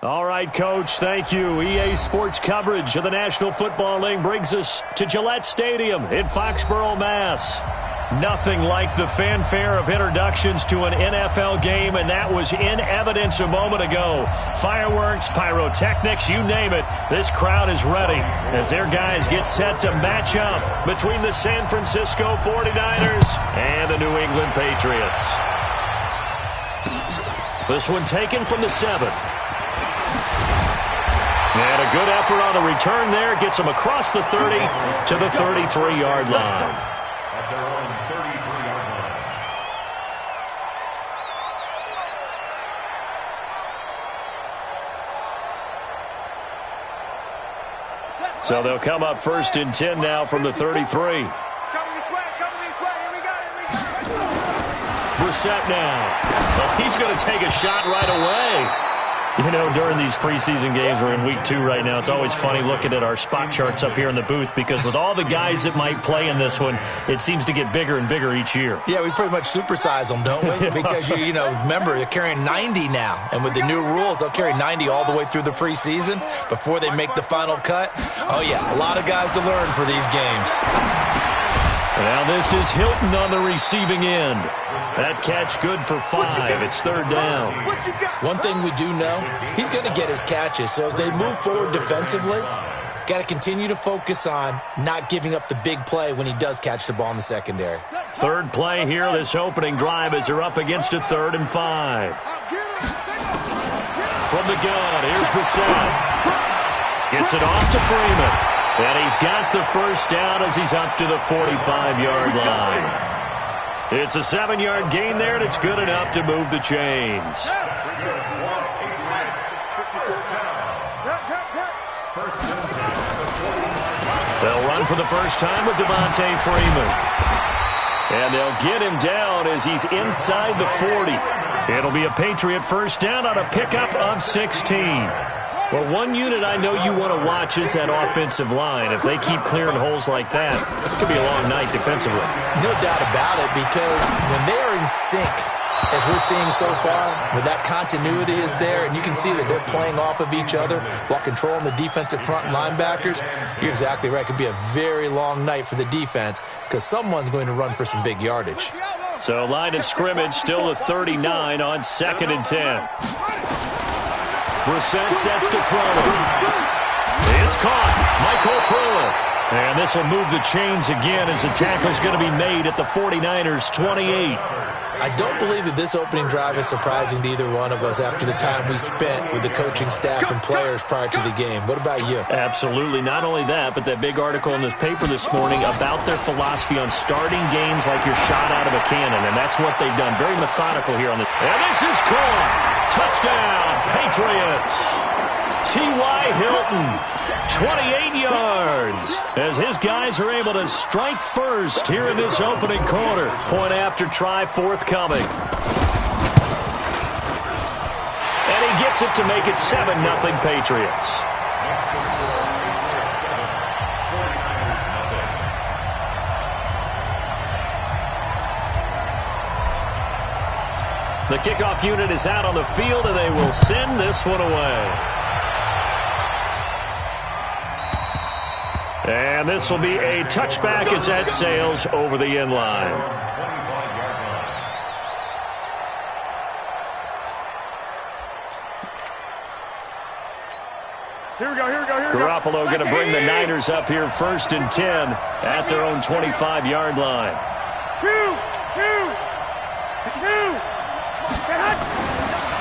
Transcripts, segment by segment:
All right, Coach, thank you. EA Sports coverage of the National Football League brings us to Gillette Stadium in Foxborough, Mass. Nothing like the fanfare of introductions to an NFL game, and that was in evidence a moment ago. Fireworks, pyrotechnics, you name it. This crowd is ready as their guys get set to match up between the San Francisco 49ers and the New England Patriots. This one taken from the 7. And a good effort on the return there. Gets them across the 30 to the 33-yard line. At their own 33-yard line. So they'll come up 1st and 10 now from the 33. Coming this way, here we go. Brissett now. Well, he's going to take a shot right away. You know, during these preseason games, we're in week 2 right now, it's always funny looking at our spot charts up here in the booth because with all the guys that might play in this one, it seems to get bigger and bigger each year. Yeah, we pretty much supersize them, don't we? Because, you know, remember, they're carrying 90 now. And with the new rules, they'll carry 90 all the way through the preseason before they make the final cut. Oh, yeah, a lot of guys to learn for these games. Now this is Hilton on the receiving end. That catch good for 5. It's 3rd down. One thing we do know, he's going to get his catches. So as they move forward defensively, got to continue to focus on not giving up the big play when he does catch the ball in the secondary. 3rd play here, this opening drive as they're up against a 3rd and 5. From the gun, here's Brissett. Gets it off to Freeman. And he's got the 1st down as he's up to the 45-yard line. It's a 7-yard gain there, and it's good enough to move the chains. They'll run for the first time with Devontae Freeman. And they'll get him down as he's inside the 40. It'll be a Patriot 1st down on a pickup of 16. Well, one unit I know you want to watch is that offensive line. If they keep clearing holes like that, it could be a long night defensively. No doubt about it, because when they are in sync, as we're seeing so far, when that continuity is there, and you can see that they're playing off of each other while controlling the defensive front linebackers, you're exactly right. It could be a very long night for the defense because someone's going to run for some big yardage. So line of scrimmage still at 39 on 2nd and 10. Brissett sets to throw it. It's caught. Michael Pruitt. And this will move the chains again as the tackle's going to be made at the 49ers' 28. I don't believe that this opening drive is surprising to either one of us after the time we spent with the coaching staff and players prior to the game. What about you? Absolutely. Not only that, but that big article in the paper this morning about their philosophy on starting games like you're shot out of a cannon, and that's what they've done. Very methodical here on this. And this is caught. Touchdown, Patriots. T.Y. Hilton, 28 yards, as his guys are able to strike first here in this opening quarter. Point after try forthcoming. And he gets it to make it 7-0 Patriots. The kickoff unit is out on the field, and they will send this one away. And this will be a touchback as that sails over the end line. Here we go. Garoppolo going to bring the Niners up here 1st and 10 at their own 25-yard line.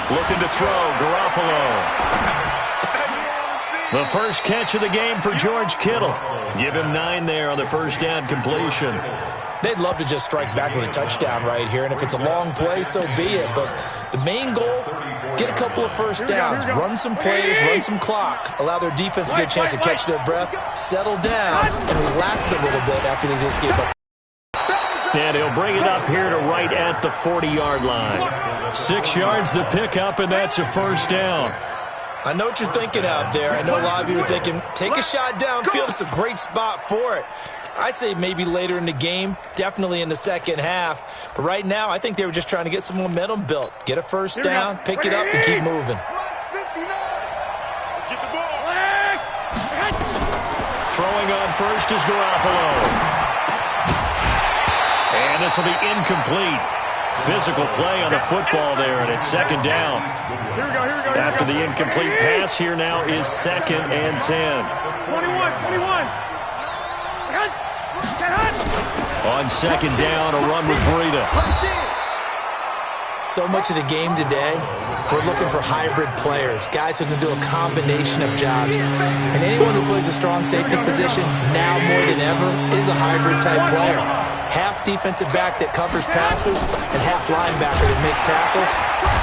Looking to throw, Garoppolo. The first catch of the game for George Kittle. Give him 9 there on the 1st down completion. They'd love to just strike back with a touchdown right here, and if it's a long play, so be it. But the main goal, get a couple of 1st downs, run some plays, run some clock, allow their defense a good chance to catch their breath, settle down, and relax a little bit after they just gave up. And he'll bring it up here to right at the 40-yard line. 6 yards the pickup, and that's a 1st down. I know what you're thinking out there. I know a lot of you are thinking, take a shot downfield. It's a great spot for it. I'd say maybe later in the game, definitely in the second half. But right now, I think they were just trying to get some momentum built. Get a 1st down, pick it up, and keep moving. Throwing on first is Garoppolo. And this will be incomplete. Physical play on the football there, and it's second down. Here we go. After the incomplete pass, here now is 2nd and 10. 21. On second down, a run with Breida. So much of the game today, we're looking for hybrid players, guys who can do a combination of jobs. And anyone who plays a strong safety position, now more than ever, is a hybrid-type player. Half defensive back that covers passes and half linebacker that makes tackles.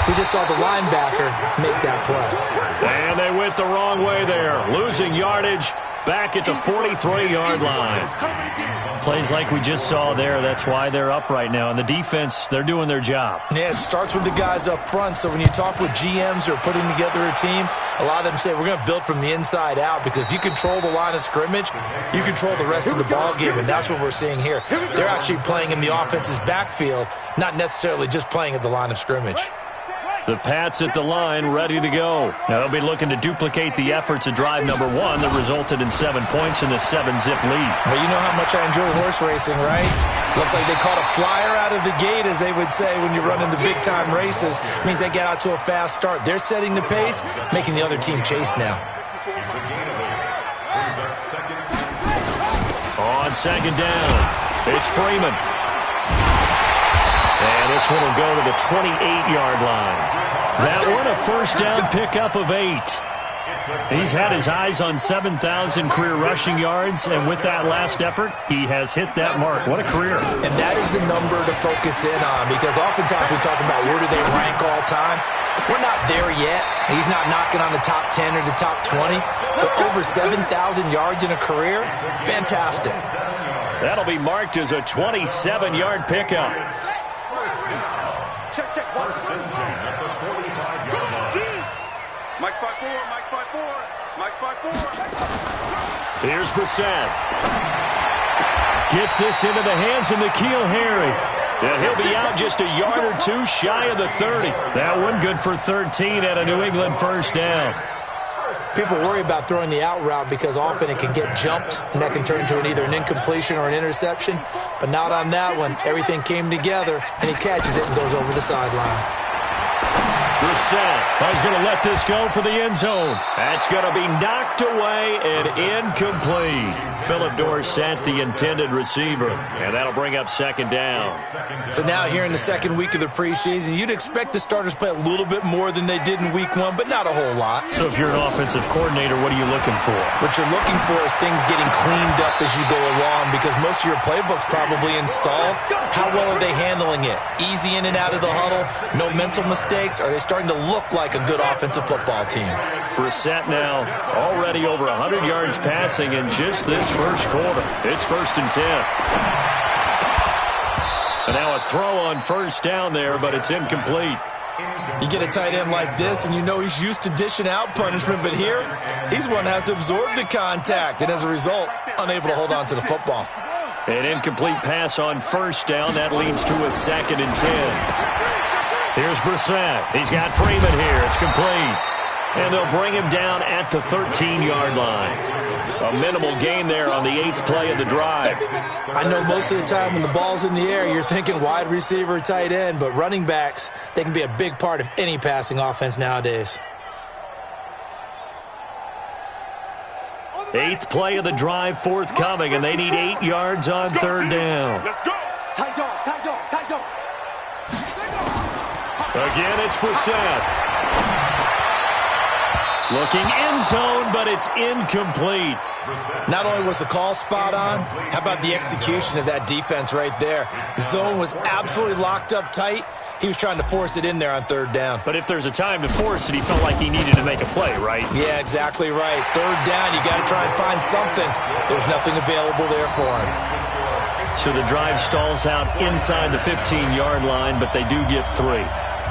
We just saw the linebacker make that play. And they went the wrong way there, losing yardage back at the 43-yard line. Plays like we just saw there, that's why they're up right now. And the defense, they're doing their job. Yeah, it starts with the guys up front. So when you talk with GMs who are putting together a team, a lot of them say we're going to build from the inside out, because if you control the line of scrimmage, you control the rest of the ball game, and that's what we're seeing here. They're actually playing in the offense's backfield, not necessarily just playing at the line of scrimmage. The Pats at the line, ready to go. Now they'll be looking to duplicate the efforts of drive number 1 that resulted in 7 points in the 7-zip lead. Well, you know how much I enjoy horse racing, right? Looks like they caught a flyer out of the gate, as they would say when you're running the big-time races. It means they get out to a fast start. They're setting the pace, making the other team chase now. On second down, it's Freeman. And this one will go to the 28-yard line. That one a first down pickup of 8. He's had his eyes on 7,000 career rushing yards, and with that last effort, he has hit that mark. What a career. And that is the number to focus in on, because oftentimes we talk about where do they rank all time. We're not there yet. He's not knocking on the top 10 or the top 20, but over 7,000 yards in a career, fantastic. That'll be marked as a 27-yard pickup. Check. Mike spot 4. Here's Brissett. Gets this into the hands of N'Keal Harry. And he'll be out just a yard or two shy of the 30. That one good for 13 at a New England first down. People worry about throwing the out route because often it can get jumped, and that can turn into either an incompletion or an interception. But not on that one. Everything came together, and he catches it and goes over the sideline. Brissett is going to let this go for the end zone. That's going to be knocked away and incomplete. Philip Dorsett, the intended receiver, and that'll bring up second down. So now here in the second week of the preseason, you'd expect the starters play a little bit more than they did in week 1, but not a whole lot. So if you're an offensive coordinator, what are you looking for? What you're looking for is things getting cleaned up as you go along, because most of your playbook's probably installed. How well are they handling it? Easy in and out of the huddle? No mental mistakes? Are they starting to look like a good offensive football team? Brissett now already over 100 yards passing in just this first quarter. It's 1st and 10. And now a throw on first down there, but it's incomplete. You get a tight end like this, and you know he's used to dishing out punishment, but here, he's one that has to absorb the contact, and as a result, unable to hold on to the football. An incomplete pass on first down. That leads to a 2nd and 10. Here's Brissett. He's got Freeman here. It's complete. And they'll bring him down at the 13-yard line. A minimal gain there on the 8th play of the drive. I know most of the time when the ball's in the air, you're thinking wide receiver, tight end, but running backs, they can be a big part of any passing offense nowadays. 8th play of the drive forthcoming, and they need 8 yards on third down. Let's go. Tight dog. Again, it's Brissett. Looking end zone, but it's incomplete. Not only was the call spot on, how about the execution of that defense right there? The zone was absolutely locked up tight. He was trying to force it in there on third down. But if there's a time to force it, he felt like he needed to make a play, right? Yeah, exactly right. Third down, you got to try and find something. There's nothing available there for him. So the drive stalls out inside the 15-yard line, but they do get 3.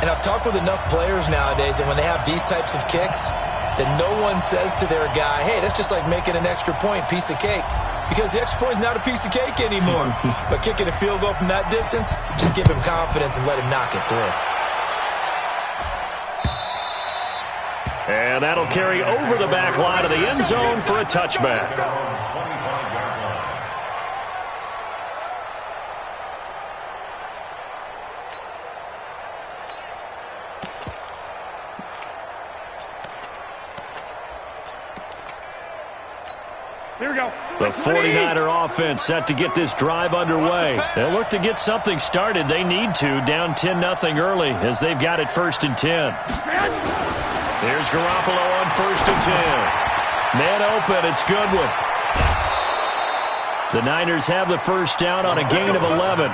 And I've talked with enough players nowadays, and when they have these types of kicks, then no one says to their guy, hey, that's just like making an extra point, piece of cake. Because the extra point is not a piece of cake anymore. But kicking a field goal from that distance, just give him confidence and let him knock it through. And that'll carry over the back line of the end zone for a touchback. Here we go. The 49er offense set to get this drive underway. They'll look to get something started. They need to, down 10-0 early as they've got it 1st and 10. Here's Garoppolo on 1st and 10. Man open, it's Goodwin. The Niners have the first down on a gain of 11.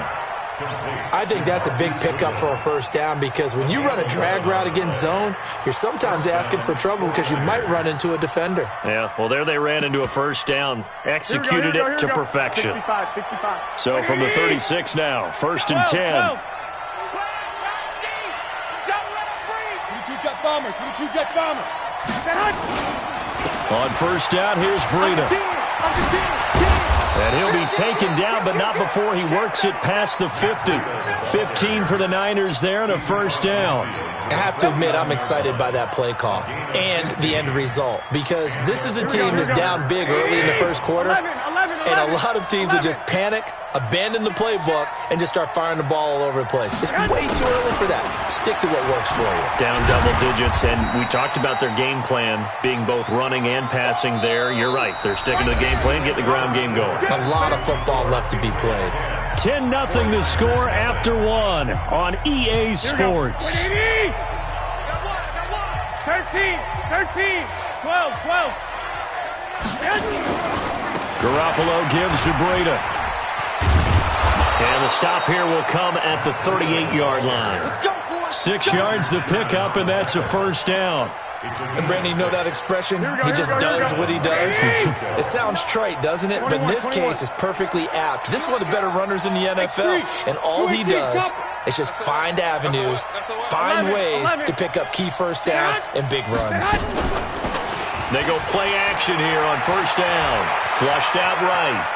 I think that's a big pickup for a first down because when you run a drag route against zone, you're sometimes asking for trouble because you might run into a defender. Yeah, well, there they ran into a first down, executed it to perfection. 65. So from the 36 now, 1st and 10. On first down, here's Breida. And he'll be taken down, but not before he works it past the 50. 15 for the Niners there and a first down. I have to admit, I'm excited by that play call and the end result because this is a team that's down big early in the first quarter, and a lot of teams will just panic, abandon the playbook, and just start firing the ball all over the place. It's way too early for that. Stick to what works for you. Down double digits, and we talked about their game plan being both running and passing there. You're right. They're sticking to the game plan, get the ground game going. A lot of football left to be played. 10-0 the score after one on EA Sports. 13, 12. Garoppolo gives to Breida. And the stop here will come at the 38-yard line. 6 yards the pickup, and that's a first down. And Brandon, you know that expression? He just does what he does. It sounds trite, doesn't it? But in this case, it's perfectly apt. This is one of the better runners in the NFL. And all he does is just find avenues, find ways to pick up key first downs and big runs. They go play action here on first down. Flushed out right.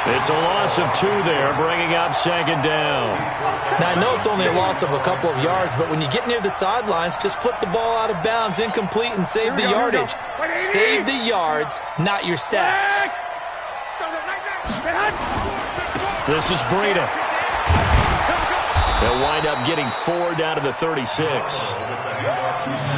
It's a loss of 2 there, bringing up 2nd down. Now, I know it's only a loss of a couple of yards, but when you get near the sidelines, just flip the ball out of bounds, incomplete, and save the yardage. Save the yards, not your stats. This is Breida. They'll wind up getting 4 down to the 36.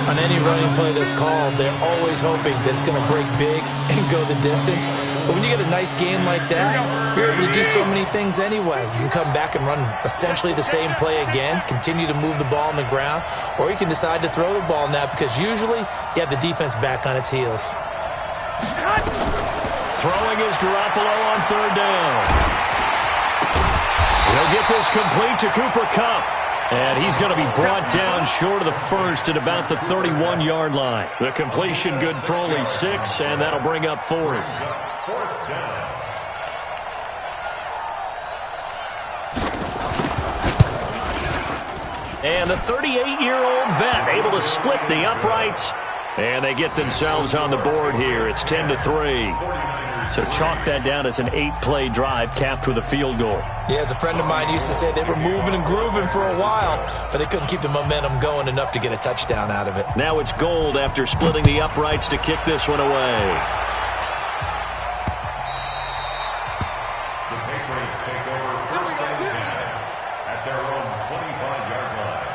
On any running play that's called, they're always hoping that it's going to break big and go the distance. But when you get a nice game like that, you're able to do so many things anyway. You can come back and run essentially the same play again, continue to move the ball on the ground, or you can decide to throw the ball now because usually you have the defense back on its heels. Throwing is Garoppolo on 3rd down. He'll get this complete to Cooper Kupp. And he's going to be brought down short of the first at about the 31-yard line. The completion good for only 6, and that'll bring up 4th. And the 38-year-old vet able to split the uprights. And they get themselves on the board here. It's 10-3. So chalk that down as an 8-play drive capped with a field goal. Yeah, as a friend of mine used to say, they were moving and grooving for a while, but they couldn't keep the momentum going enough to get a touchdown out of it. Now it's Gold after splitting the uprights to kick this one away. The Patriots take over 1st and 10 at their own 25-yard line.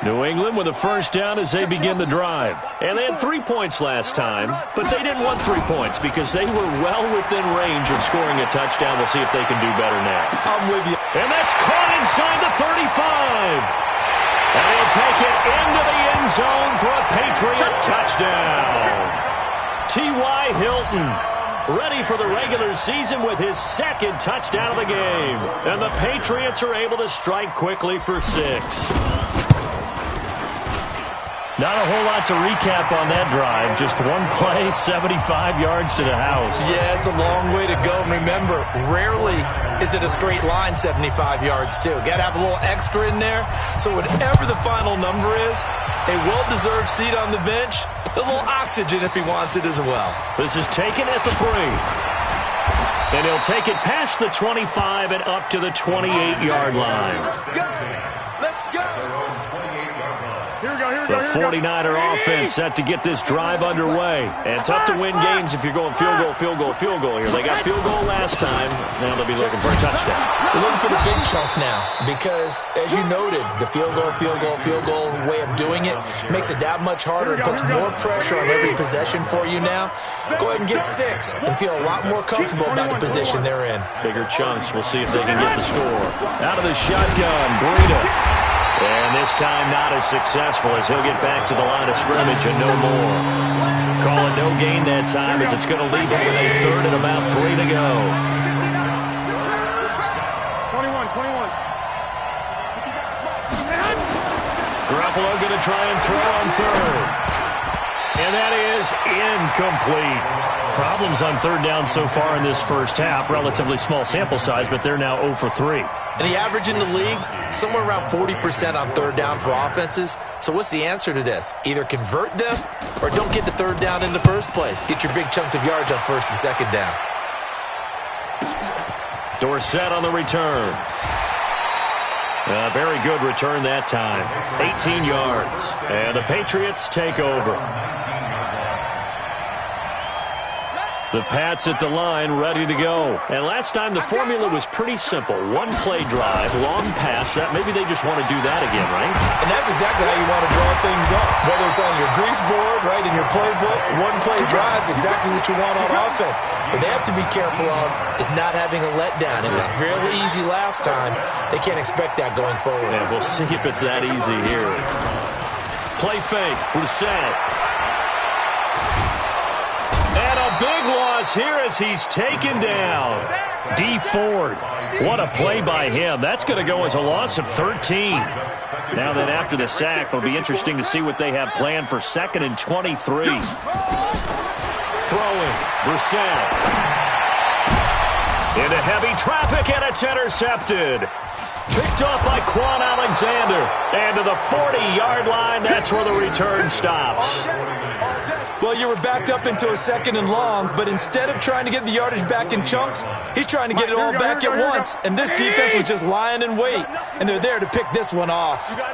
New England with a first down as they begin the drive. And they had 3 points last time, but they didn't want 3 points because they were well within range of scoring a touchdown. We'll see if they can do better now. I'm with you. And that's caught inside the 35. And he'll take it into the end zone for a Patriot touchdown. T.Y. Hilton ready for the regular season with his 2nd touchdown of the game. And the Patriots are able to strike quickly for 6. Not a whole lot to recap on that drive. Just one play, 75 yards to the house. Yeah, it's a long way to go. And remember, rarely is it a straight line 75 yards, too. Got to have a little extra in there. So whatever the final number is, a well-deserved seat on the bench, a little oxygen if he wants it as well. This is taken at the 3. And he'll take it past the 25 and up to the 28-yard line. The 49er offense set to get this drive underway. And tough to win games if you're going field goal, field goal, field goal here. They got field goal last time. Now they'll be looking for a touchdown. They're looking for the big chunk now because, as you noted, the field goal, field goal, field goal way of doing it makes it that much harder. It puts more pressure on every possession for you now. Go ahead and get 6 and feel a lot more comfortable about the position they're in. Bigger chunks. We'll see if they can get the score. Out of the shotgun, Breida. And this time not as successful as he'll get back to the line of scrimmage and no more. Call it no gain that time as it's going to leave him with a third and about 3 to go. 21. Garoppolo going to try and throw on third. And that is incomplete. Problems on third down so far in this first half. Relatively small sample size, but they're now 0 for 3. And the average in the league, somewhere around 40% on third down for offenses. So what's the answer to this? Either convert them or don't get the third down in the first place. Get your big chunks of yards on first and second down. Dorsett on the return. A very good return that time. 18 yards. And the Patriots take over. The Pats at the line, ready to go. And last time, the formula was pretty simple. One-play drive, long pass. That maybe they just want to do that again, right? And that's exactly how you want to draw things up. Whether it's on your grease board, right, in your playbook, one-play drive's exactly what you want on offense. What they have to be careful of is not having a letdown. It was fairly easy last time. They can't expect that going forward. Yeah, we'll see if it's that easy here. Play fake, Brissett. And a big loss here as he's taken down. D. Ford. What a play by him. That's going to go as a loss of 13. Now then, after the sack, it'll be interesting to see what they have planned for 2nd and 23. Throwing. Brissett. Into heavy traffic, and it's intercepted. Picked off by Quan Alexander. And to the 40-yard line, that's where the return stops. Well, you were backed up into a 2nd and long, but instead of trying to get the yardage back in chunks, he's trying to get it all back at once. And this defense was just lying in wait, and they're there to pick this one off. 11.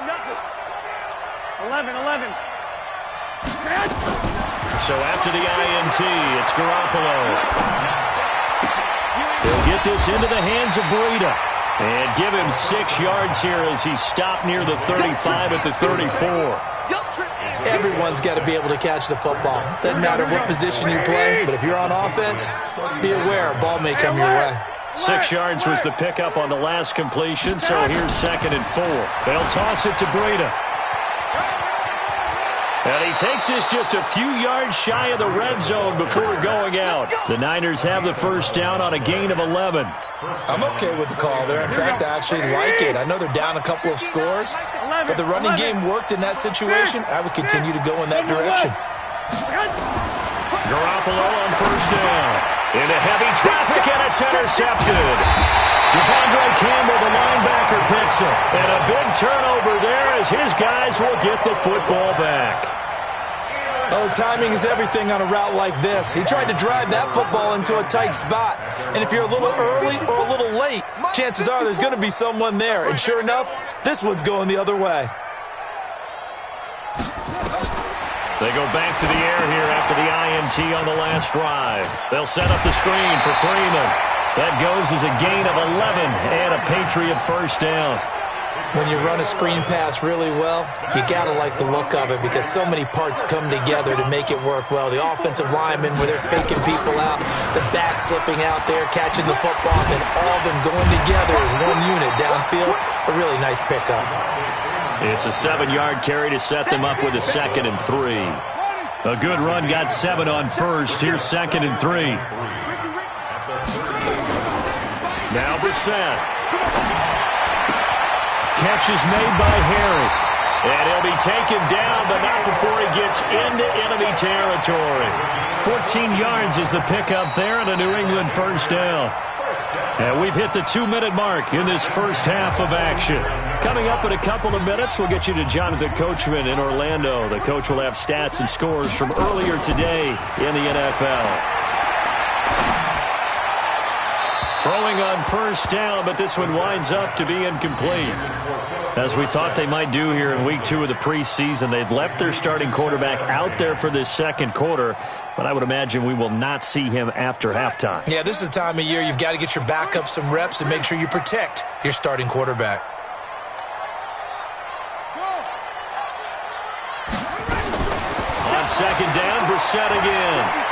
So after the INT, it's Garoppolo. He'll get this into the hands of Breida. And give him 6 yards here as he's stopped near the 35 at the 34. Everyone's got to be able to catch the football. Doesn't matter what position you play, but if you're on offense, be aware a ball may come your way. 6 yards was the pickup on the last completion, so here's 2nd and 4. They'll toss it to Breida. And he takes this just a few yards shy of the red zone before going out. The Niners have the first down on a gain of 11. I'm okay with the call there. In fact, I actually like it. I know they're down a couple of scores, but the running game worked in that situation. I would continue to go in that direction. Garoppolo on first down. Into heavy traffic, and it's intercepted. Devondre Campbell, the linebacker, picks it. And a big turnover there as his guys will get the football back. Oh, timing is everything on a route like this. He tried to drive that football into a tight spot. And if you're a little early or a little late, chances are there's going to be someone there. And sure enough, this one's going the other way. They go back to the air here after the INT on the last drive. They'll set up the screen for Freeman. That goes as a gain of 11 and a Patriot first down. When you run a screen pass really well, you got to like the look of it because so many parts come together to make it work well. The offensive linemen, where they're faking people out, the back slipping out there, catching the football, and all of them going together as one unit downfield. A really nice pickup. It's a 7-yard carry to set them up with a 2nd and 3. A good run got 7 on first. Here's 2nd and 3. Now Brissett. Catch is made by Harry. And he'll be taken down, but not before he gets into enemy territory. 14 yards is the pickup there and a New England first down. And we've hit the 2-minute mark in this first half of action. Coming up in a couple of minutes, we'll get you to Jonathan Coachman in Orlando. The coach will have stats and scores from earlier today in the NFL. From Going on first down, but this one winds up to be incomplete. As we thought they might do here in week 2 of the preseason, they've left their starting quarterback out there for this second quarter, but I would imagine we will not see him after halftime. Yeah, this is the time of year you've got to get your backup some reps and make sure you protect your starting quarterback. On second down, Brissett again.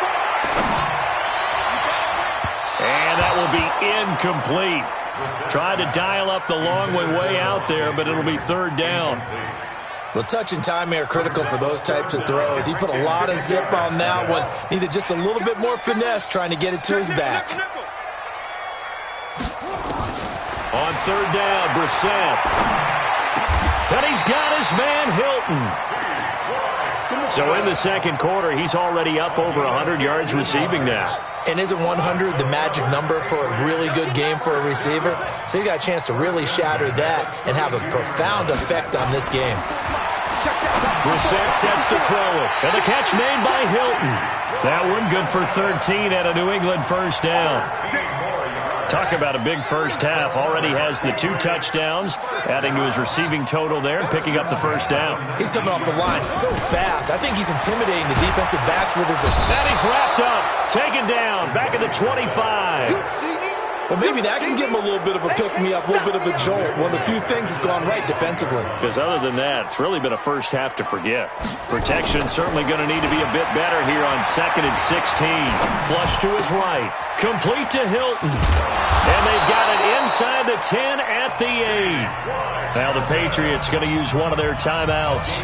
And that will be incomplete. Tried to dial up the long way out there, but it'll be third down. Well, touch and timing are critical for those types of throws. He put a lot of zip on that one. Needed just a little bit more finesse trying to get it to his back. On third down, Brissett. And he's got his man Hilton. So in the second quarter, he's already up over 100 yards receiving now. And isn't 100 the magic number for a really good game for a receiver? So he got a chance to really shatter that and have a profound effect on this game. Brissett sets to throw it. And the catch made by Hilton. That one good for 13 at a New England first down. Talk about a big first half. Already has the 2 touchdowns, adding to his receiving total there and picking up the first down. He's coming off the line so fast. I think he's intimidating the defensive backs with his... And he's wrapped up, taken down, back at the 25. Well, maybe that can give him a little bit of a pick-me-up, a little bit of a jolt. One of the few things that's gone right defensively. Because other than that, it's really been a first half to forget. Protection certainly going to need to be a bit better here on 2nd and 16. Flush to his right. Complete to Hilton. And they've got it inside the 10 at the 8. Now the Patriots going to use one of their timeouts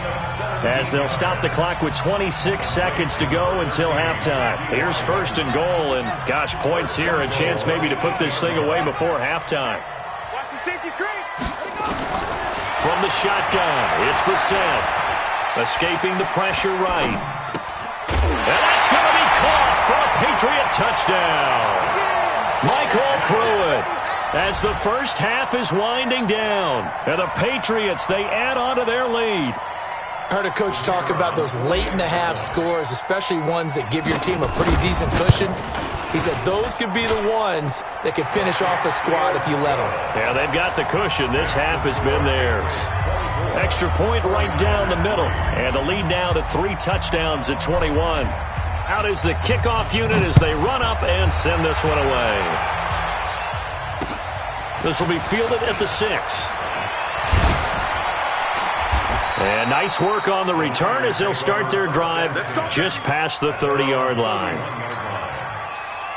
as they'll stop the clock with 26 seconds to go until halftime. Here's first and goal, and gosh, points here, a chance maybe to put this thing away before halftime. Watch the safety creep. From the shotgun, it's Brissett. Escaping the pressure right. And that's going to be caught for a Patriot touchdown. Michael Pruitt, as the first half is winding down. And the Patriots, they add on to their lead. Heard a coach talk about those late-in-the-half scores, especially ones that give your team a pretty decent cushion. He said those could be the ones that can finish off a squad if you let them. Yeah, they've got the cushion. This half has been theirs. Extra point right down the middle. And the lead now to 3 touchdowns at 21. Out is the kickoff unit as they run up and send this one away. This will be fielded at the 6. And nice work on the return as they'll start their drive just past the 30-yard line.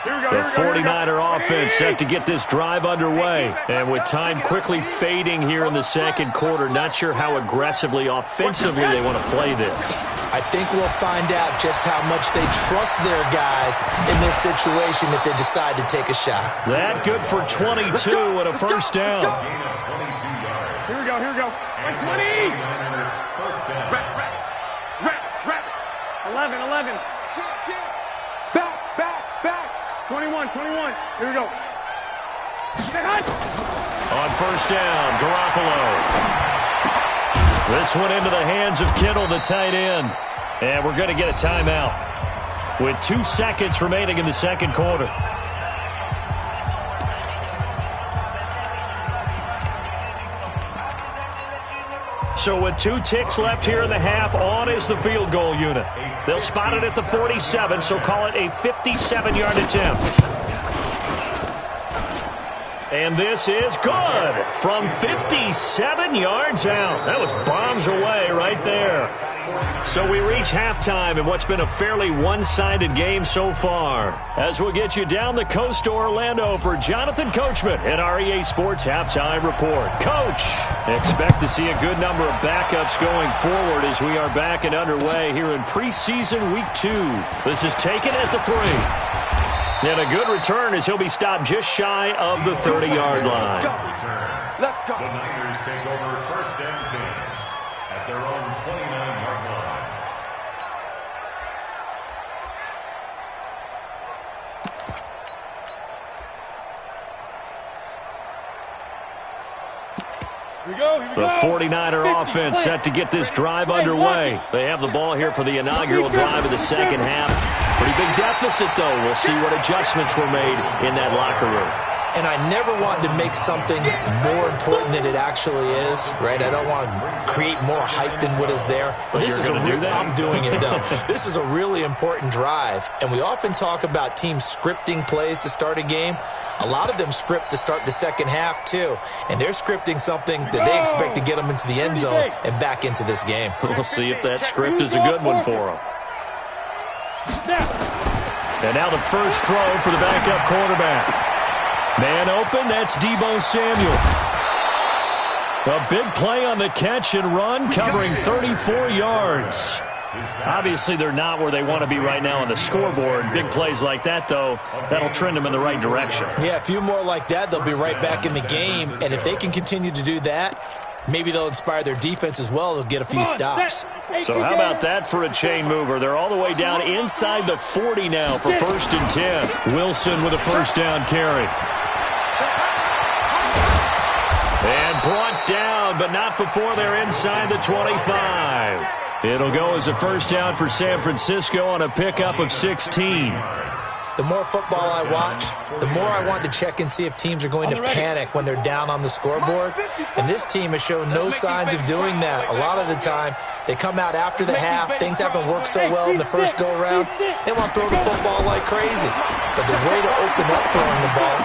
The 49er offense set to get this drive underway. And with time quickly fading here in the second quarter, not sure how aggressively, offensively they want to play this. I think we'll find out just how much they trust their guys in this situation if they decide to take a shot. That good for 22 and a first down. Here we go, here we go. 20! Rep. 11. Back. 21. Here we go. On first down, Garoppolo. This one into the hands of Kittle, the tight end. And we're going to get a timeout with 2 seconds remaining in the second quarter. So with 2 ticks left here in the half, on is the field goal unit. They'll spot it at the 47, so call it a 57-yard attempt. And this is good from 57 yards out. That was bombs away right there. So we reach halftime in what's been a fairly one-sided game so far. As we'll get you down the coast to Orlando for Jonathan Coachman at our EA Sports Halftime Report. Coach, expect to see a good number of backups going forward as we are back and underway here in preseason week 2. This is taken at the 3. And a good return as he'll be stopped just shy of the 30-yard line. Let's go. The Niners take over first and 10 at their own 29-yard line. Here we go. The 49er offense set to get this drive underway. They have the ball here for the inaugural drive of the second half. Pretty big deficit, though. We'll see what adjustments were made in that locker room. And I never want to make something more important than it actually is, right? I don't want to create more hype than what is there. But this is I'm doing it, though. This is a really important drive. And we often talk about teams scripting plays to start a game. A lot of them script to start the second half, too. And they're scripting something that they expect to get them into the end zone and back into this game. We'll see if that script is a good one for them. And now the first throw for the backup quarterback. Man open, that's Deebo Samuel. A big play on the catch and run, covering 34 yards. Obviously, they're not where they want to be right now on the scoreboard. Big plays like that, though, that'll trend them in the right direction. Yeah, a few more like that, they'll be right back in the game. And if they can continue to do that, maybe they'll inspire their defense as well. They'll get a few stops. So how about that for a chain mover? They're all the way down inside the 40 now for 1st and 10. Wilson with a first down carry. And brought down, but not before they're inside the 25. It'll go as a first down for San Francisco on a pickup of 16. The more football I watch, the more I want to check and see if teams are going to panic when they're down on the scoreboard. And this team has shown no signs of doing that. A lot of the time, they come out after the half. Things haven't worked so well in the first go-around. They want to throw the football like crazy. But the way to open up throwing the ball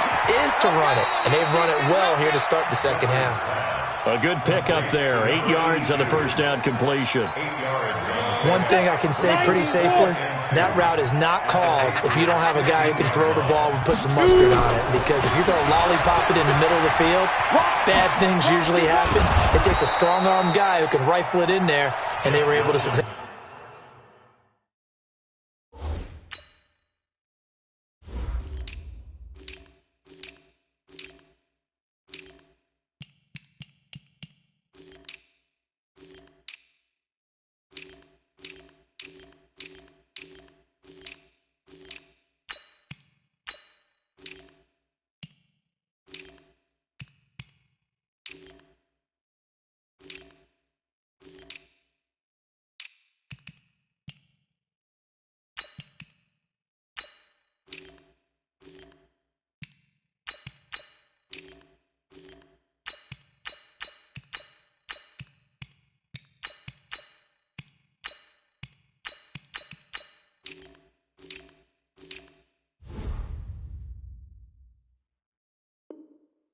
is to run it. And they've run it well here to start the second half. A good pickup there. 8 yards on the first down completion. One thing I can say pretty safely, that route is not called if you don't have a guy who can throw the ball and put some mustard on it. Because if you're going to lollipop it in the middle of the field, bad things usually happen. It takes a strong-arm guy who can rifle it in there, and they were able to succeed.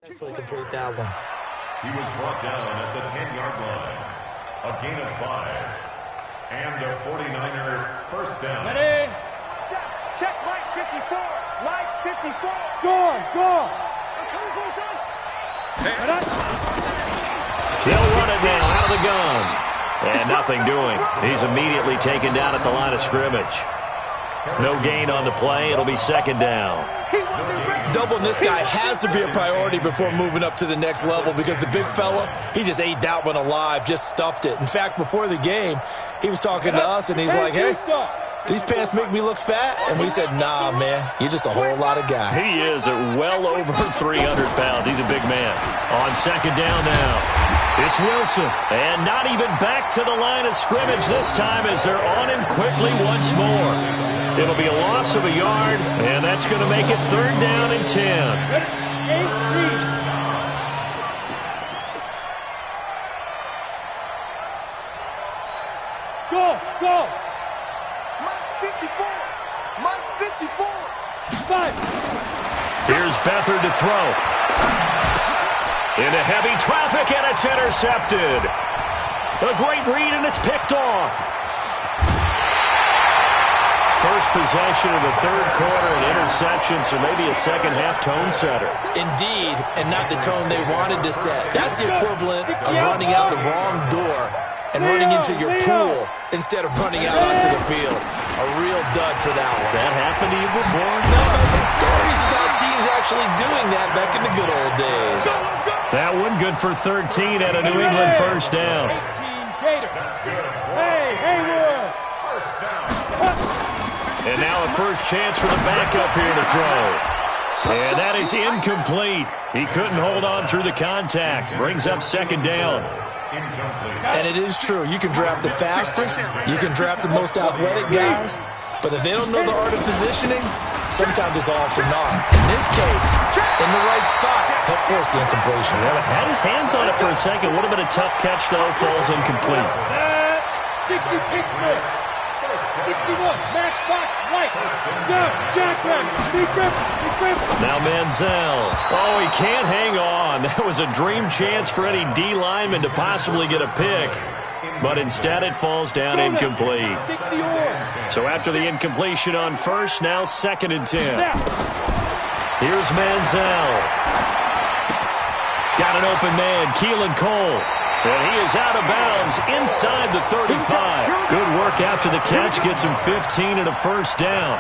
Successfully complete that one. He was brought down at the 10-yard line. A gain of 5. And a 49er first down. Ready? Check Mike 54. Mike 54. Gone. I'm coming for son. He'll run it now out of the gun. And nothing doing. He's immediately taken down at the line of scrimmage. No gain on the play. It'll be second down. Doubling this guy has to be a priority before moving up to the next level because the big fella, he just ate that one alive, just stuffed it. In fact, before the game, he was talking to us, and he's like, hey, these pants make me look fat? And we said, nah, man, you're just a whole lot of guy. He is at well over 300 pounds. He's a big man. On second down now, it's Wilson. And not even back to the line of scrimmage this time as they're on him quickly once more. It'll be a loss of a yard, and that's going to make it third down and 10. Go. Mike 54. Mike 54. 5. Here's Beathard to throw. Into heavy traffic, and it's intercepted. A great read, and it's picked off. First possession of the third quarter, an interception, so maybe a second-half tone setter. Indeed, and not the tone they wanted to set. That's the equivalent of running out the wrong door and running into your pool instead of running out onto the field. A real dud for that one. Has that happened to you before? No, but stories about teams actually doing that back in the good old days. That one good for 13 at a New England first down. 18 Gators. Hey, Haywood. First down. And now a first chance for the backup here to throw. And that is incomplete. He couldn't hold on through the contact. Brings up second down. And it is true. You can draft the fastest. You can draft the most athletic guys. But if they don't know the art of positioning, sometimes it's all for naught. In this case, in the right spot, helped force the incompletion. Yeah, had his hands on it for a second. Would have been a tough catch, though. Falls incomplete. 60 Pittsburgh. 61, match box, right. Go, Jackman. Now Manziel. Oh, he can't hang on. That was a dream chance for any D lineman to possibly get a pick. But instead it falls down incomplete. So after the incompletion on first, now 2nd and 10. Here's Manziel. Got an open man, Keelan Cole. And he is out of bounds inside the 35. Good work after the catch. Gets him 15 and a first down.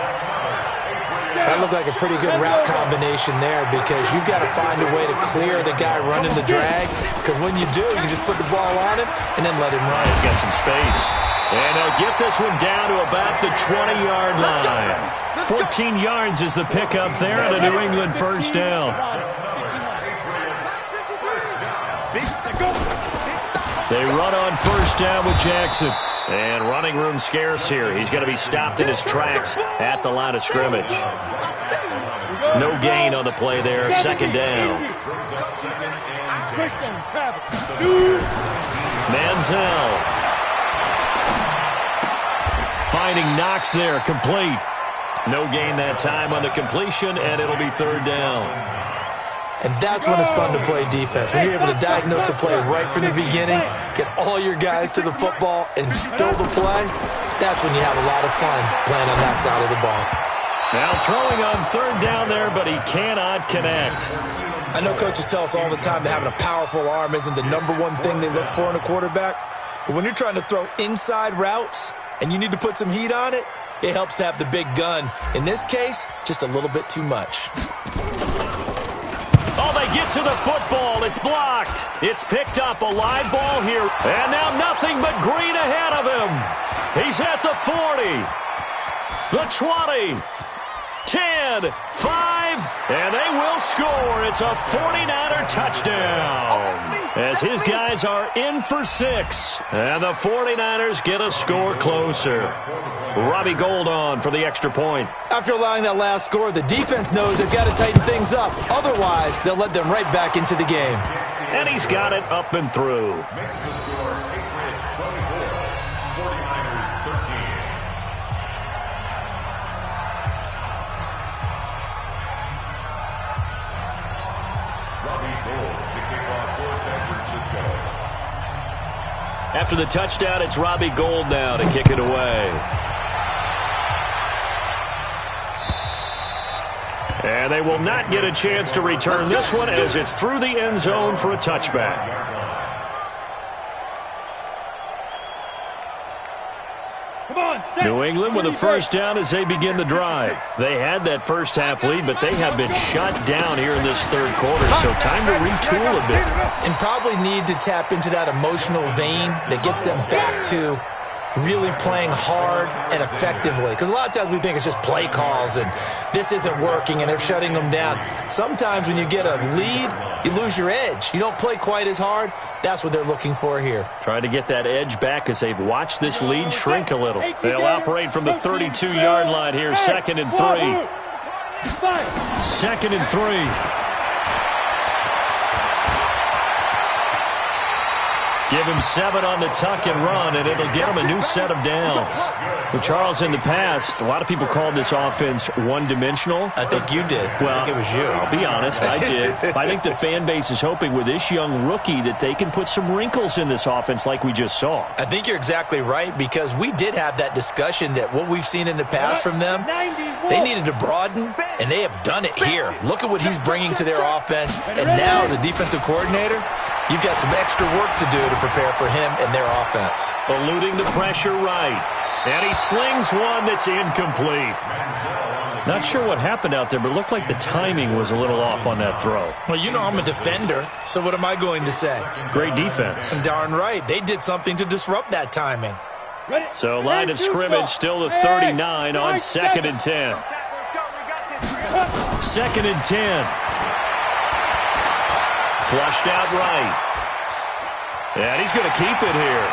That looked like a pretty good route combination there because you've got to find a way to clear the guy running the drag. Because when you do, you can just put the ball on him and then let him run. He's got some space. And they'll get this one down to about the 20-yard line. 14 yards is the pickup there and a New England first down. They run on first down with Jackson. And running room scarce here. He's going to be stopped in his tracks at the line of scrimmage. No gain on the play there. 2nd down. Manziel. Finding Knox there. Complete. No gain that time on the completion, and it'll be 3rd down. And that's when it's fun to play defense. When you're able to diagnose a play right from the beginning, get all your guys to the football, and spill the play, that's when you have a lot of fun playing on that side of the ball. Now throwing on 3rd down there, but he cannot connect. I know coaches tell us all the time that having a powerful arm isn't the #1 thing they look for in a quarterback. But when you're trying to throw inside routes and you need to put some heat on it, it helps to have the big gun. In this case, just a little bit too much. Oh, they get to the football. It's blocked. It's picked up. A live ball here. And now nothing but green ahead of him. He's at the 40, the 20, 10, 5, and they will score. It's a 49er touchdown as his guys are in for 6. And the 49ers get a score closer. Robbie Gould on for the extra point. After allowing that last score, the defense knows they've got to tighten things up. Otherwise, they'll let them right back into the game. And he's got it up and through. Makes the score Patriots 24, 49ers 13. Robbie Gould to kick off for San Francisco. After the touchdown, it's Robbie Gould now to kick it away. And they will not get a chance to return this one as it's through the end zone for a touchback. New England with a first down as they begin the drive. They had that first half lead, but they have been shut down here in this 3rd quarter, so time to retool a bit. And probably need to tap into that emotional vein that gets them back to really playing hard and effectively. Because a lot of times we think it's just play calls and this isn't working and they're shutting them down. Sometimes when you get a lead, you lose your edge. You don't play quite as hard. That's what they're looking for here. Trying to get that edge back as they've watched this lead shrink a little. They'll operate from the 32-yard line here. 2nd and 3. 2nd and 3. Give him 7 on the tuck and run, and it'll get him a new set of downs. Well, Charles, in the past, a lot of people called this offense one-dimensional. I think you did. Well, I think it was you. I'll be honest, I did. I think the fan base is hoping with this young rookie that they can put some wrinkles in this offense like we just saw. I think you're exactly right because we did have that discussion that what we've seen in the past from them, they needed to broaden, and they have done it here. Look at what he's bringing to their offense, and now as a defensive coordinator, you've got some extra work to do to prepare for him and their offense. Eluding the pressure right. And he slings one that's incomplete. Not sure what happened out there, but it looked like the timing was a little off on that throw. Well, you know I'm a defender, so what am I going to say? Great defense. And darn right. They did something to disrupt that timing. So line of scrimmage still the 39 on 2nd and 10. 2nd and 10. Flushed out right. And he's going to keep it here.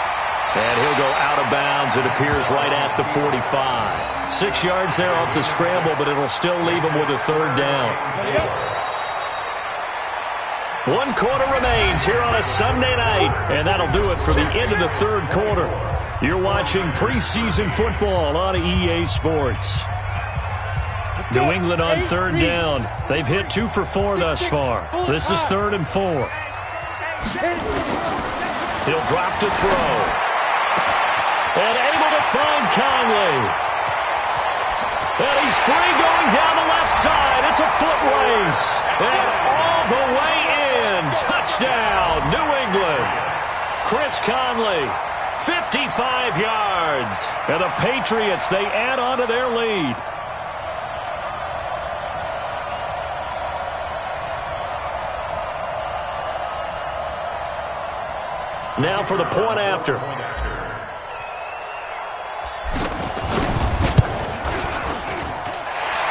And he'll go out of bounds. It appears right at the 45. 6 yards there off the scramble, but it'll still leave him with a third down. 1 quarter remains here on a Sunday night, and that'll do it for the end of the third quarter. You're watching preseason football on EA Sports. New England on third down. They've hit 2 for 4 thus far. This is 3rd and 4. He'll drop to throw. And able to find Conley. And he's free going down the left side. It's a foot race. And all the way in. Touchdown, New England. Chris Conley, 55 yards. And the Patriots, they add on to their lead. Now for the point after.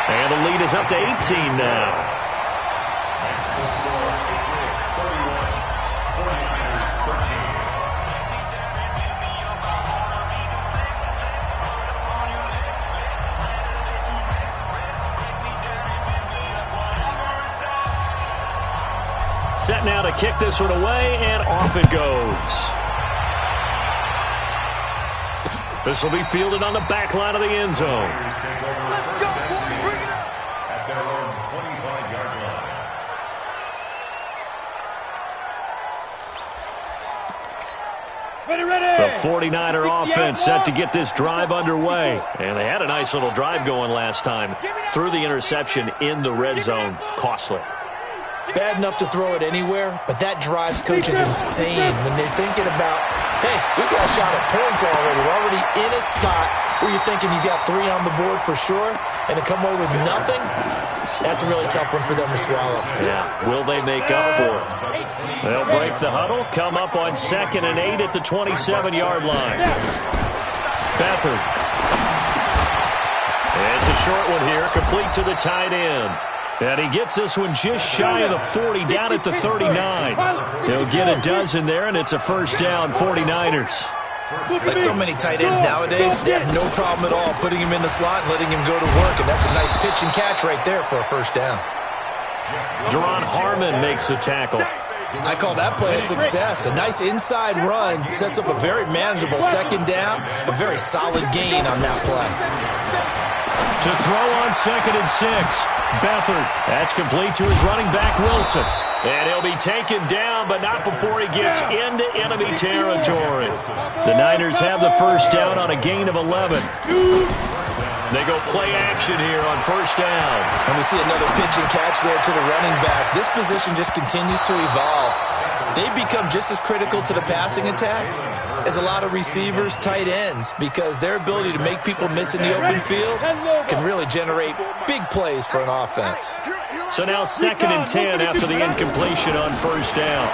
And the lead is up to 18 now. Set now to kick this one away, and off it goes. This will be fielded on the back line of the end zone. Let's go, boys. Bring it up. At their own 25-yard line. Ready. The 49er offense set to get this drive underway. And they had a nice little drive going last time. Threw the interception in the red zone. Costly. Bad enough to throw it anywhere, but that drives coaches insane when they're thinking about, hey, we got a shot at points already. We're already in a spot where you're thinking you got 3 on the board for sure, and to come away with nothing, that's a really tough one for them to swallow. Yeah, will they make up for it? They'll break the huddle, come up on 2nd and 8 at the 27-yard line. Beathard. It's a short one here, complete to the tight end. And he gets this one just shy of the 40, down at the 39. He'll get a dozen there, and it's a first down, 49ers. Like so many tight ends nowadays, they have no problem at all putting him in the slot and letting him go to work, and that's a nice pitch and catch right there for a first down. Deron Harmon makes the tackle. I call that play a success. A nice inside run sets up a very manageable second down, a very solid gain on that play. To throw on 2nd and 6. Beathard. That's complete to his running back, Wilson. And he'll be taken down, but not before he gets into enemy territory. The Niners have the first down on a gain of 11. They go play action here on first down. And we see another pitch and catch there to the running back. This position just continues to evolve. They become just as critical to the passing attack as a lot of receivers, tight ends, because their ability to make people miss in the open field can really generate big plays for an offense. So now 2nd and 10 after the incompletion on first down.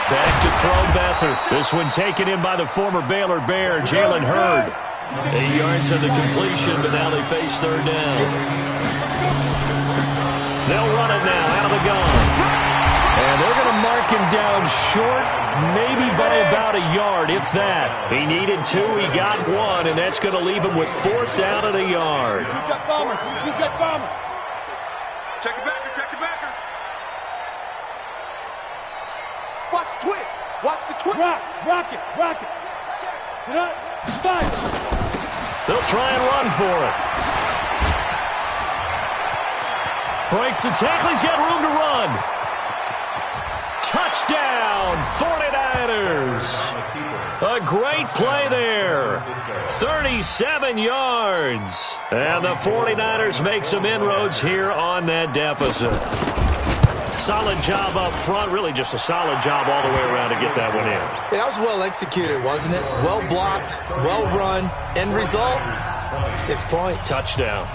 Back to throw Beathard. This one taken in by the former Baylor Bear, Jalen Hurd. 8 yards on the completion, but now they face third down. They'll run it now out of the gun. And they're going to mark him down short, maybe by about a yard, if that. He needed 2, he got 1, and that's going to leave him with 4th down and a yard. Check bomber. Check the backer. Check the backer. Watch the twitch. Watch the twitch. Rock it. Sit up. 5. They'll try and run for it. Breaks the tackle. He's got room to run. Touchdown, 49ers. A great play there. 37 yards. And the 49ers make some inroads here on that deficit. Solid job up front. Really just a solid job all the way around to get that one in. That was well executed, wasn't it? Well blocked, well run. End result, 6 points. Touchdown.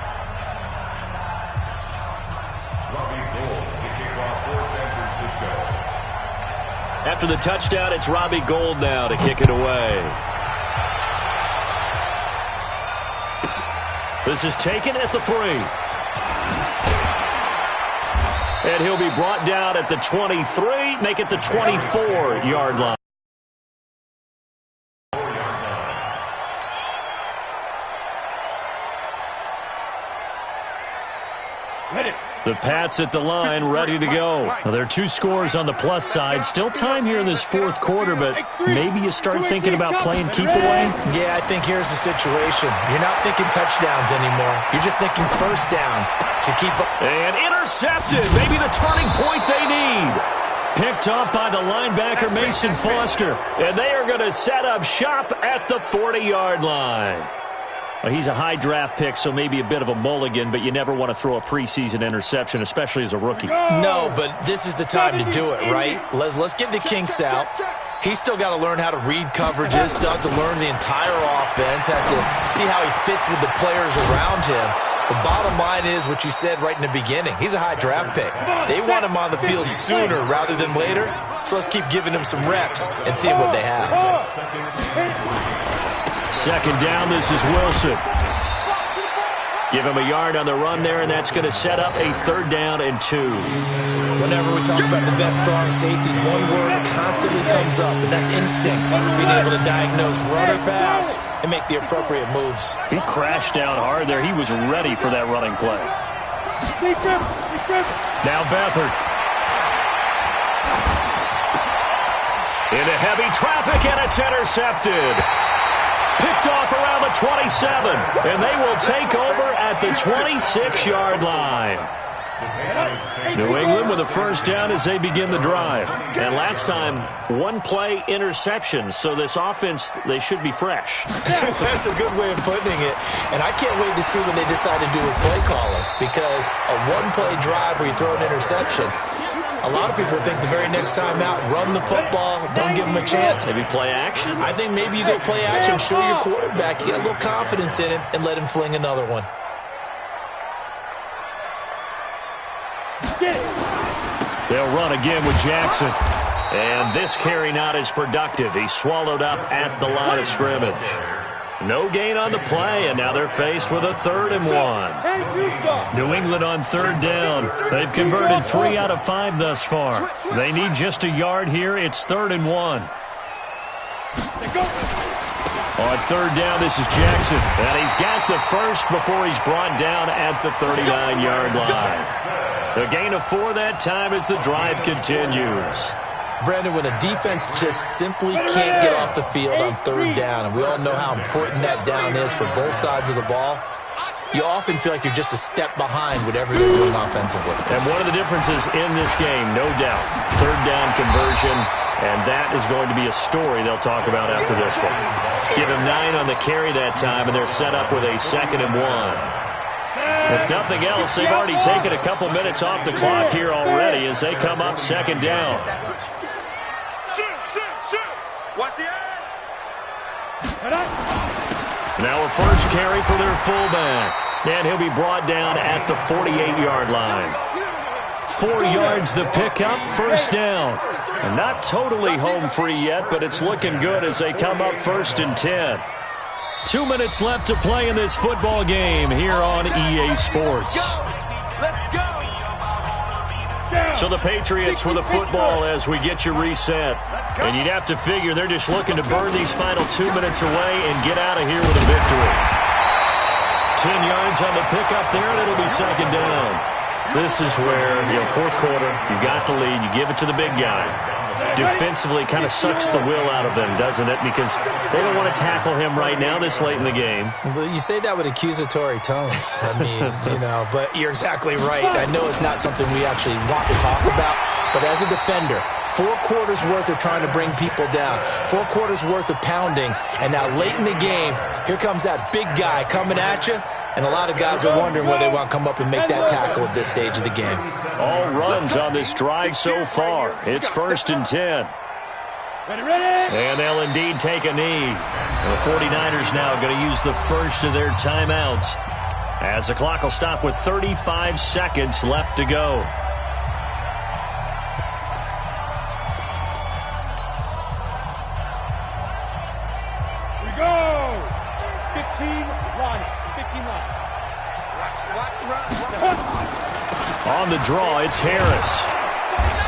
After the touchdown, it's Robbie Gould now to kick it away. This is taken at the 3. And he'll be brought down at the 23, make it the 24-yard line. The Pats at the line, ready to go. Now, there are 2 scores on the plus side. Still time here in this fourth quarter, but maybe you start thinking about playing keep away? Yeah, I think here's the situation. You're not thinking touchdowns anymore. You're just thinking first downs to keep up. And intercepted. Maybe the turning point they need. Picked up by the linebacker, Mason Foster. And they are going to set up shop at the 40-yard line. Well, he's a high draft pick, so maybe a bit of a mulligan, but you never want to throw a preseason interception, especially as a rookie. No, but this is the time to do it, right? Let's get the kinks out. He's still got to learn how to read coverages, still has to learn the entire offense, has to see how he fits with the players around him. The bottom line is what you said right in the beginning. He's a high draft pick. They want him on the field sooner rather than later, so let's keep giving him some reps and seeing what they have. Second down, this is Wilson. Give him a yard on the run there, and that's going to set up a 3rd down and 2. Whenever we talk about the best strong safeties, one word constantly comes up, and that's instincts. Being able to diagnose run or pass and make the appropriate moves. He crashed down hard there. He was ready for that running play. Now Beathard. Into heavy traffic, and it's intercepted. Picked off around the 27, and they will take over at the 26-yard line. New England with a first down as they begin the drive. And last time, 1-play interception, so this offense, they should be fresh. That's a good way of putting it. And I can't wait to see what they decide to do with play calling, because a 1-play drive where you throw an interception, a lot of people think the very next time out, run the football, don't give them a chance. Maybe play action? I think maybe you go play action, show your quarterback, you get a little confidence in him, and let him fling another one. They'll run again with Jackson. And this carry not as productive. He's swallowed up at the line of scrimmage. No gain on the play, and now they're faced with a 3rd and 1. New England on 3rd down. They've converted 3 out of 5 thus far. They need just a yard here. It's 3rd and 1. On 3rd down, this is Jackson. And he's got the first before he's brought down at the 39-yard line. A gain of 4 that time as the drive continues. Brandon, when a defense just simply can't get off the field on 3rd down, and we all know how important that down is for both sides of the ball, you often feel like you're just a step behind whatever they're doing offensively. And one of the differences in this game, no doubt, 3rd down conversion, and that is going to be a story they'll talk about after this one. Give him 9 on the carry that time, and they're set up with a 2nd and 1. If nothing else, they've already taken a couple minutes off the clock here already as they come up 2nd down. Watch the edge. Now a first carry for their fullback. And he'll be brought down at the 48-yard line. 4 yards the pickup, first down. And not totally home free yet, but it's looking good as they come up 1st and 10. 2 minutes left to play in this football game here on EA Sports. Let's go. So the Patriots with the football as we get you reset. And you'd have to figure they're just looking to burn these final 2 minutes away and get out of here with a victory. 10 yards on the pickup there, and it'll be 2nd down. This is where, fourth quarter, you got the lead, you give it to the big guy. Defensively kind of sucks the will out of them, doesn't it? Because they don't want to tackle him right now this late in the game. Well, you say that with accusatory tones. I mean, but you're exactly right. I know it's not something we actually want to talk about, but as a defender, 4 quarters worth of trying to bring people down, 4 quarters worth of pounding, and now late in the game, here comes that big guy coming at you, and a lot of guys are wondering whether they want to come up and make that tackle at this stage of the game. All runs on this drive so far. It's 1st and 10. And they'll indeed take a knee. And the 49ers now going to use the first of their timeouts as the clock will stop with 35 seconds left to go. We go! 15 line. 15 line. On the draw, it's Harris.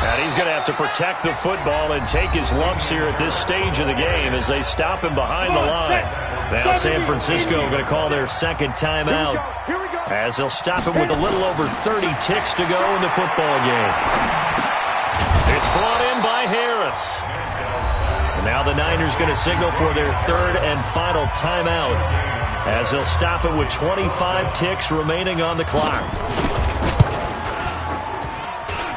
And he's going to have to protect the football and take his lumps here at this stage of the game as they stop him behind the line. Now San Francisco going to call their second timeout. as they'll stop him with a little over 30 ticks to go in the football game. It's brought in by Harris. And now the Niners going to signal for their third and final timeout as they'll stop it with 25 ticks remaining on the clock.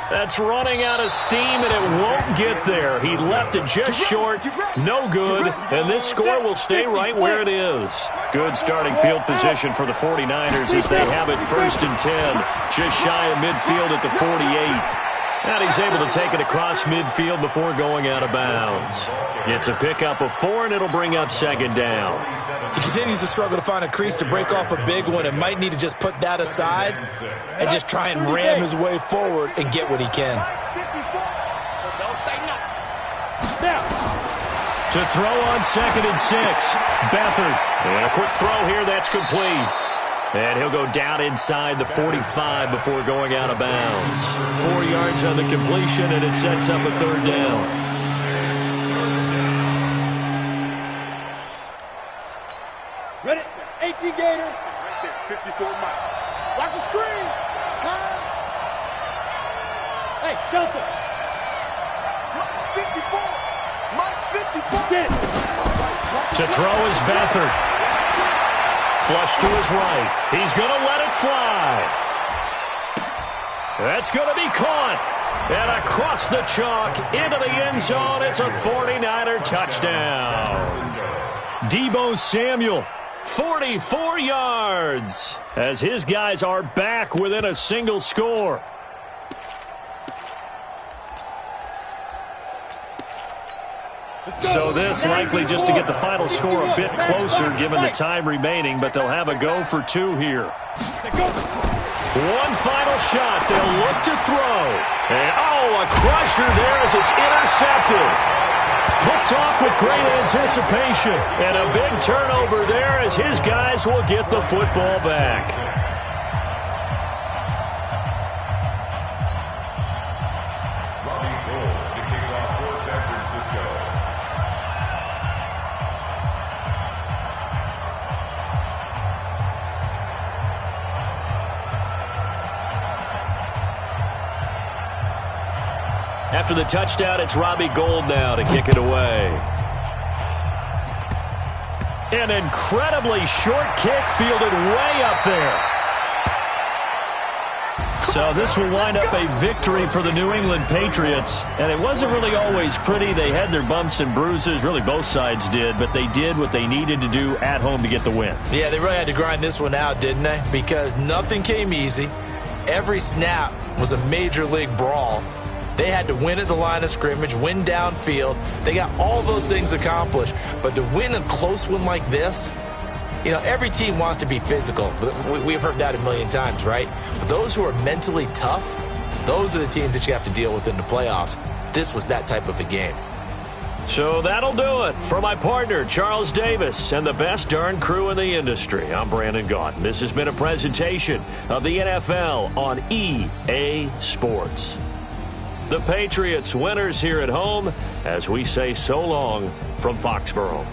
That's running out of steam, and it won't get there. He left it just short. No good. And this score will stay right where it is. Good starting field position for the 49ers as they have it 1st and 10, just shy of midfield at the 48. And he's able to take it across midfield before going out of bounds. It's a pickup of 4, and it'll bring up 2nd down. He continues to struggle to find a crease to break off a big one and might need to just put that aside and just try and ram his way forward and get what he can. To throw on 2nd and 6, Beathard. And a quick throw here that's complete. And he'll go down inside the 45 before going out of bounds. 4 yards on the completion, and it sets up a 3rd down. Ready? 18 Gator. Right there, 54 Mike. Watch the screen. Pass. Hey, Johnson. 54. Mike 54. Get it. To throw is Beathard. Flush to his right. He's going to let it fly. That's going to be caught. And across the chalk into the end zone. It's a 49er touchdown. Deebo Samuel, 44 yards, as his guys are back within a single score. So this likely just to get the final score a bit closer given the time remaining, but they'll have a go for 2 here. One final shot. They'll look to throw. And, a crusher there as it's intercepted. Picked off with great anticipation. And a big turnover there as his guys will get the football back. After the touchdown, it's Robbie Gould now to kick it away. An incredibly short kick fielded way up there. So this will wind up a victory for the New England Patriots. And it wasn't really always pretty. They had their bumps and bruises. Really, both sides did. But they did what they needed to do at home to get the win. Yeah, they really had to grind this one out, didn't they? Because nothing came easy. Every snap was a major league brawl. They had to win at the line of scrimmage, win downfield. They got all those things accomplished. But to win a close one like this, every team wants to be physical. We've heard that a million times, right? But those who are mentally tough, those are the teams that you have to deal with in the playoffs. This was that type of a game. So that'll do it. For my partner, Charles Davis, and the best darn crew in the industry, I'm Brandon Gaudin. This has been a presentation of the NFL on EA Sports. The Patriots winners here at home as we say so long from Foxborough.